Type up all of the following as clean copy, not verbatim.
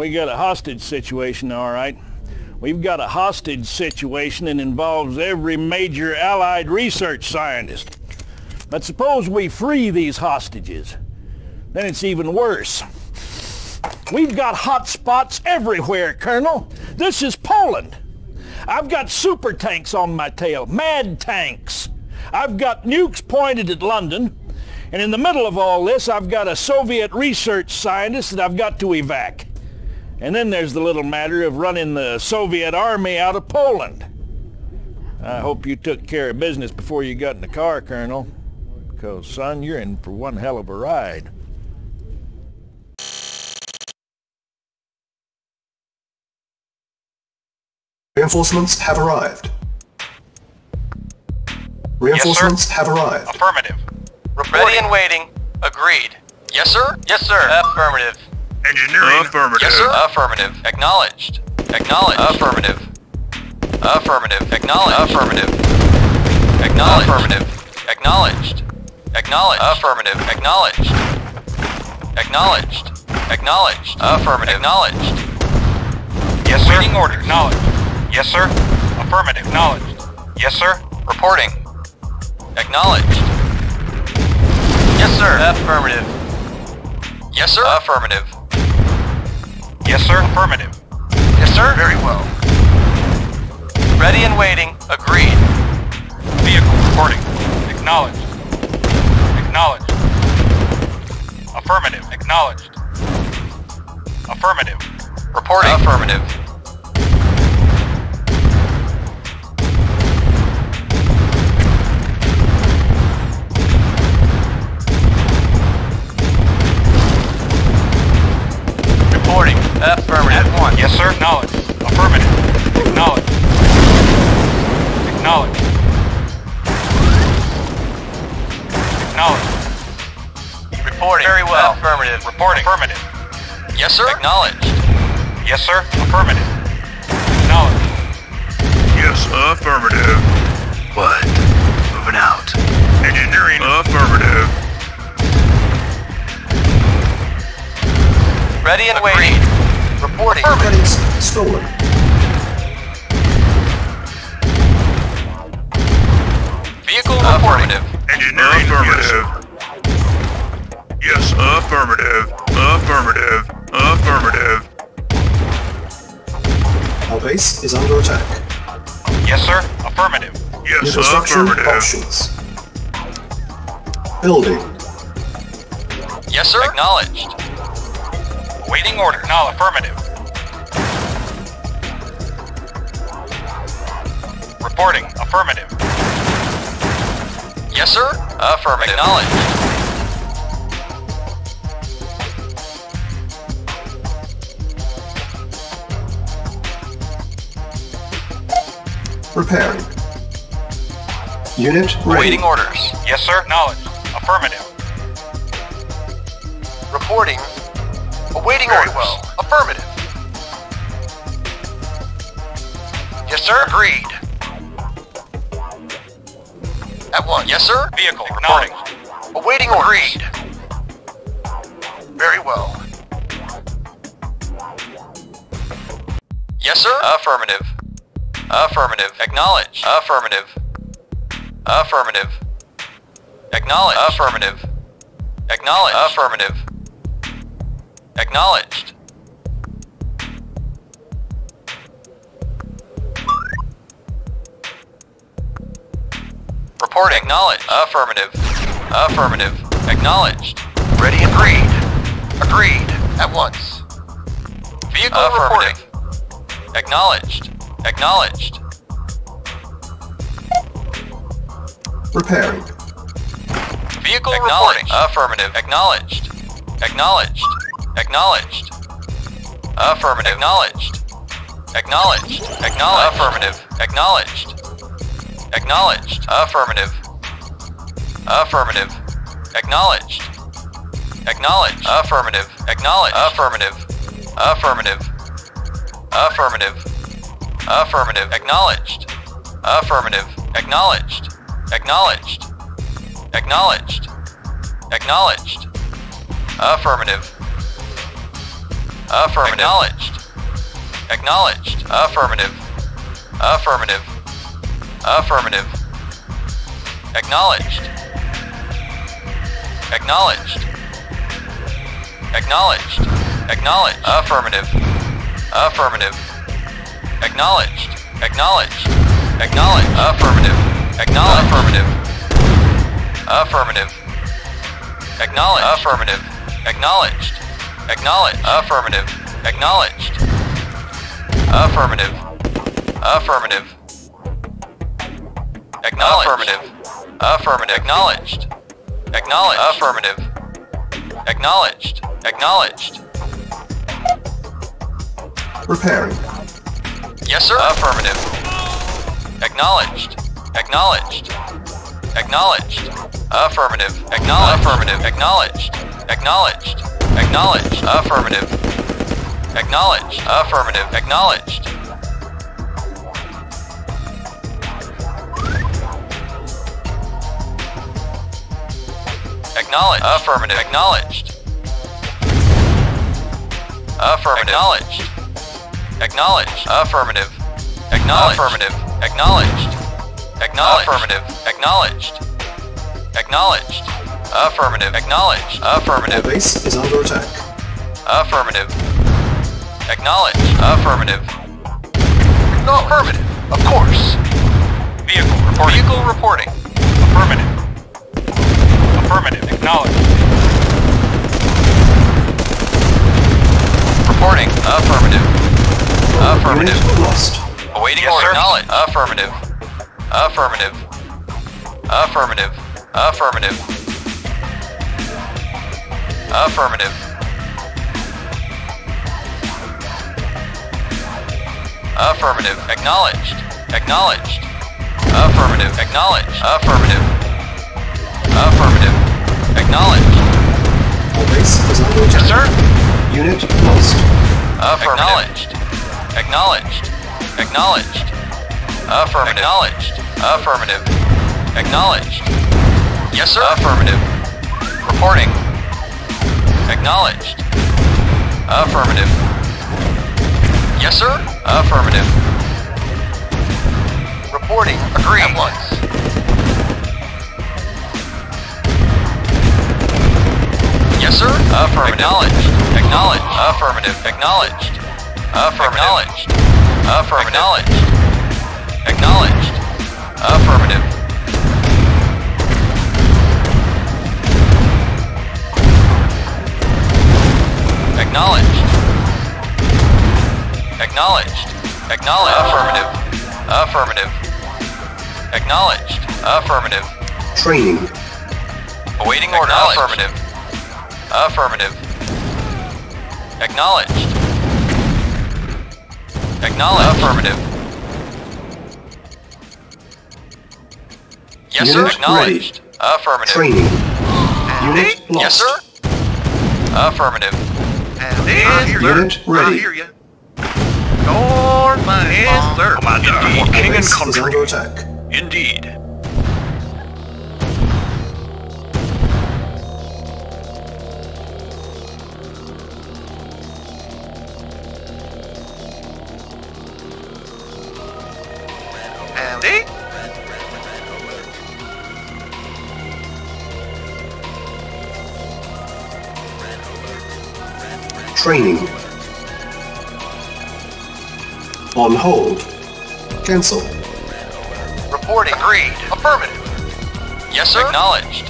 we got a hostage situation, all right. We've got a hostage situation that involves every major Allied research scientist. But suppose we free these hostages. Then it's even worse. We've got hot spots everywhere, Colonel. This is Poland. I've got super tanks on my tail, mad tanks. I've got nukes pointed at London. And in the middle of all this, I've got a Soviet research scientist that I've got to evac. And then there's the little matter of running the Soviet army out of Poland. I hope you took care of business before you got in the car, Colonel. Because, son, you're in for one hell of a ride. Reinforcements have arrived. Reinforcements have arrived. Affirmative. Ready and waiting. Agreed. Yes, sir? Yes, sir. Affirmative. Engineering. Affirmative. Yes, sir. Affirmative. Acknowledged. Acknowledged. Affirmative. Affirmative. Acknowledged. Affirmative. Acknowledged. Affirmative. Acknowledged. Acknowledged. Affirmative. Acknowledged. Acknowledged. Acknowledged. Affirmative. Acknowledged. Yes, sir. Waiting orders. Acknowledged. Yes, sir. Affirmative. Acknowledged. Yes, sir. Reporting. Acknowledged. Yes, sir. Affirmative. Yes, sir. Affirmative. Yes, sir. Affirmative. Yes, sir. Very well. Ready and waiting. Agreed. Vehicle reporting. Acknowledged. Acknowledged. Affirmative. Acknowledged. Affirmative. Reporting. Affirmative. Reporting. Affirmative. At one. Yes, sir. Acknowledged. Affirmative. Acknowledged. Acknowledged. Acknowledged. Reporting. Very well. Affirmative. Reporting. Affirmative. Yes, sir. Acknowledged. Yes, sir. Affirmative. Acknowledged. Yes, affirmative. What? Moving out. Engineering. Affirmative. Ready and waiting. Reporting. Credits stolen. Vehicle affirmative. Engineering. Affirmative. Yes, affirmative. Affirmative. Affirmative. Our base is under attack. Yes, sir. Affirmative. Yes, New construction affirmative. options. Building. Yes, sir. Acknowledged. Waiting order. Now affirmative. Reporting. Affirmative. Yes, sir. Affirmative. Acknowledged. Repairing. Unit ready. Waiting orders. Yes, sir. Acknowledged. Affirmative. Reporting. Awaiting Very orders. well. Affirmative. Yes, sir. Agreed. At one. Yes, sir. Vehicle. Reporting. Acknowledged. Awaiting orders. Agreed. Very well. Yes, sir. Affirmative. Affirmative. Acknowledged. Affirmative. Affirmative. Acknowledged. Affirmative. Acknowledged. Affirmative. Acknowledged. Reporting. Acknowledged. Affirmative. Affirmative. Acknowledged. Ready and agreed. Agreed. At once. Vehicle reporting. Acknowledged. Acknowledged. Repairing. Vehicle reporting. Affirmative. Acknowledged. Acknowledged. Acknowledged. Affirmative. Acknowledged. Acknowledged. Acknowledged. Affirmative. Acknowledged. Acknowledged. Affirmative. Affirmative. Acknowledged. Acknowledged. Affirmative. Acknowledged. Affirmative. Affirmative. Affirmative. Affirmative. Acknowledged. Affirmative. Acknowledged. Acknowledged. Acknowledged. Acknowledged. Affirmative. Affirmative. Acknowledged. Acknowledged. Affirmative. Affirmative. Affirmative. Acknowledged. Acknowledged. Acknowledged. Acknowledged. Affirmative. Affirmative. Acknowledged. Acknowledged. Acknowledged. Affirmative. Acknowledged. Affirmative. Affirmative. Acknowledged. Affirmative. Acknowledged. Acknowledged. Affirmative. Acknowledged. Affirmative. Affirmative. Acknowledged. Affirmative. Acknowledged. Acknowledged. Affirmative. Acknowledged. Acknowledged. Repairing. Yes, sir. Affirmative. Acknowledged. Acknowledged. Acknowledged. Affirmative. Acknowledged. Affirmative. Acknowledged. Acknowledged. Acknowledged. Affirmative. Acknowledged. Affirmative. Acknowledged. Acknowledged. Affirmative. Acknowledged. Affirmative. Acknowledged. Acknowledged. Affirmative. Acknowledged. Affirmative. Acknowledged. Acknowledged. Affirmative. Acknowledged. Acknowledged. Affirmative. Acknowledged. Our Affirmative. base is under attack. Affirmative. Acknowledged. Affirmative. No, affirmative. Of course. Vehicle reporting. Vehicle reporting. Affirmative. Affirmative. Acknowledged. Reporting. Affirmative. Affirmative. Unit lost. Awaiting Yes, order. sir. Acknowledged. Affirmative. Affirmative. Affirmative. Affirmative. Affirmative. Affirmative. Acknowledged. Acknowledged. Affirmative. Acknowledged. Affirmative. Affirmative. Acknowledged. Our base is under Yes, attack. sir. Unit lost. Affirmative. Acknowledged. Acknowledged. Affirmative. Acknowledged. Affirmative. Acknowledged. Yes, sir. Affirmative. Reporting. Acknowledged. Affirmative. Yes, sir. Affirmative. Reporting. Agreed. At once. Yes, sir. Affirmative. Acknowledged. Acknowledged. Affirmative. Acknowledged. Affirmative. Acknowledged. Acknowledged. Acknowledged. Affirmative. Acknowledged. Acknowledged. Acknowledged. Affirmative. Affirmative. Acknowledged. Affirmative. Training. Awaiting order. Affirmative. Affirmative. Acknowledged. Acknowledged. Affirmative. Yes, sir. Unit Acknowledged. Affirmative. Training. Unit lost. Yes, sir. Affirmative. Unit ready. Yes, sir. Commander, Our king and base is country. under attack. Indeed. Training. On hold. Cancel. Reporting. Agreed. Affirmative. Yes, sir. Acknowledged.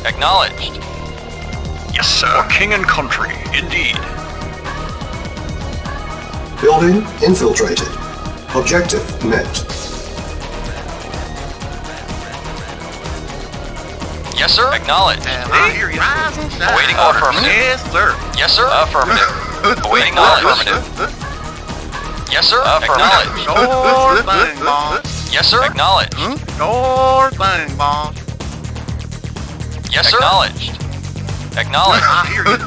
Acknowledged. Yes, sir. King and country. Indeed. Building infiltrated. Objective met. Yes, sir. Acknowledged. Awaiting order. Affirmative. Yes, sir. Yes, sir. Affirmative. Awaiting order. Affirmative. Yes, sir. Acknowledged. Sure thing, boss. Yes, sir. Acknowledged. Sure thing, boss. Yes, sir. Acknowledged. Acknowledged. I hear you.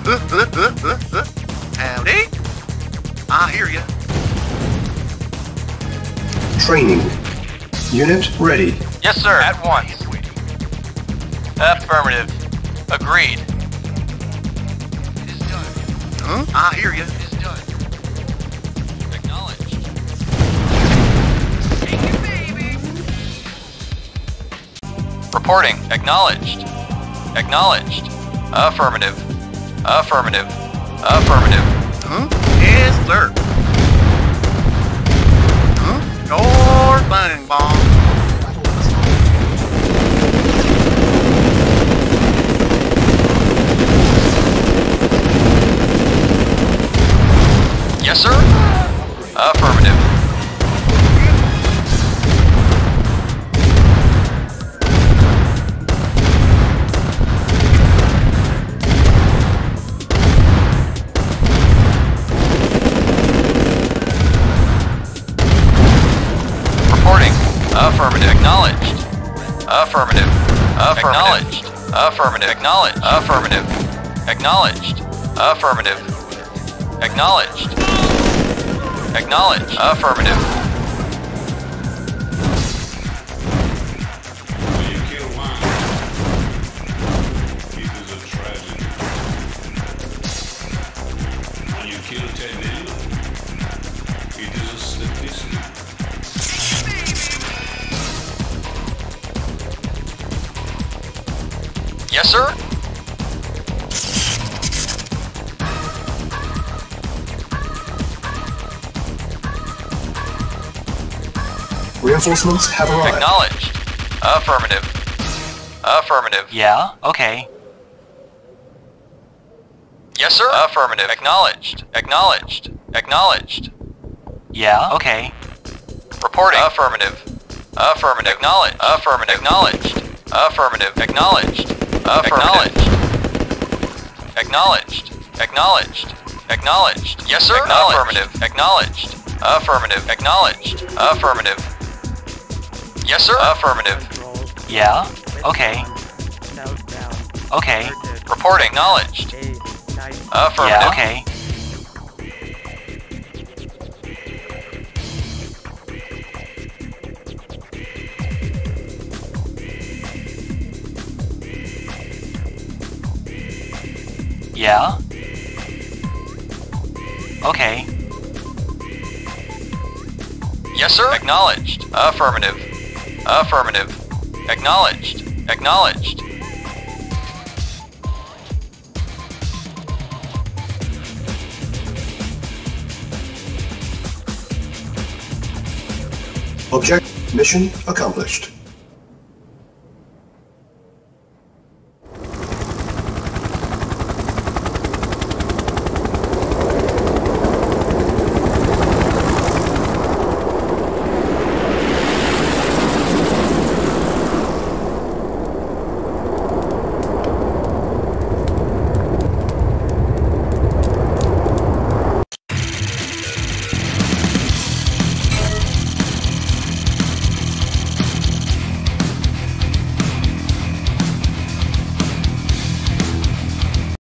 Howdy. I hear you. Training. Unit ready. Yes, sir. At once. Affirmative. Agreed. I hear you. Reporting. Acknowledged. Acknowledged. Affirmative. Affirmative. Affirmative. Huh? Yes, sir. Huh? Sure thing, Bond. Yes, sir. Affirmative. Reporting. Affirmative. Acknowledged. Affirmative. Acknowledged. Affirmative. Acknowledged. Affirmative. Acknowledged. Affirmative. Acknowledged. Acknowledged. Affirmative. When you kill one, it is a tragedy. When you kill 10 million, it is a statistic. Yes, sir. Reinforcements have arrived. Acknowledged. Affirmative. Affirmative. Yeah, okay. Yes, sir. Affirmative. Acknowledged. Acknowledged. Acknowledged. Yeah, okay. Reporting. Affirmative. Affirmative. Acknowledged. Affirmative. Acknowledged. Affirmative. Acknowledged. Acknowledged. Acknowledged. Acknowledged. Acknowledged. Yes, sir. Affirmative. Acknowledged. Affirmative. Acknowledged. Affirmative. Yes, sir. Affirmative. Yeah, okay. Okay. Reporting. Acknowledged. Affirmative. Yeah, okay. Yeah. Okay. Yes, sir. Acknowledged. Affirmative. Affirmative. Acknowledged. Acknowledged. Object mission accomplished.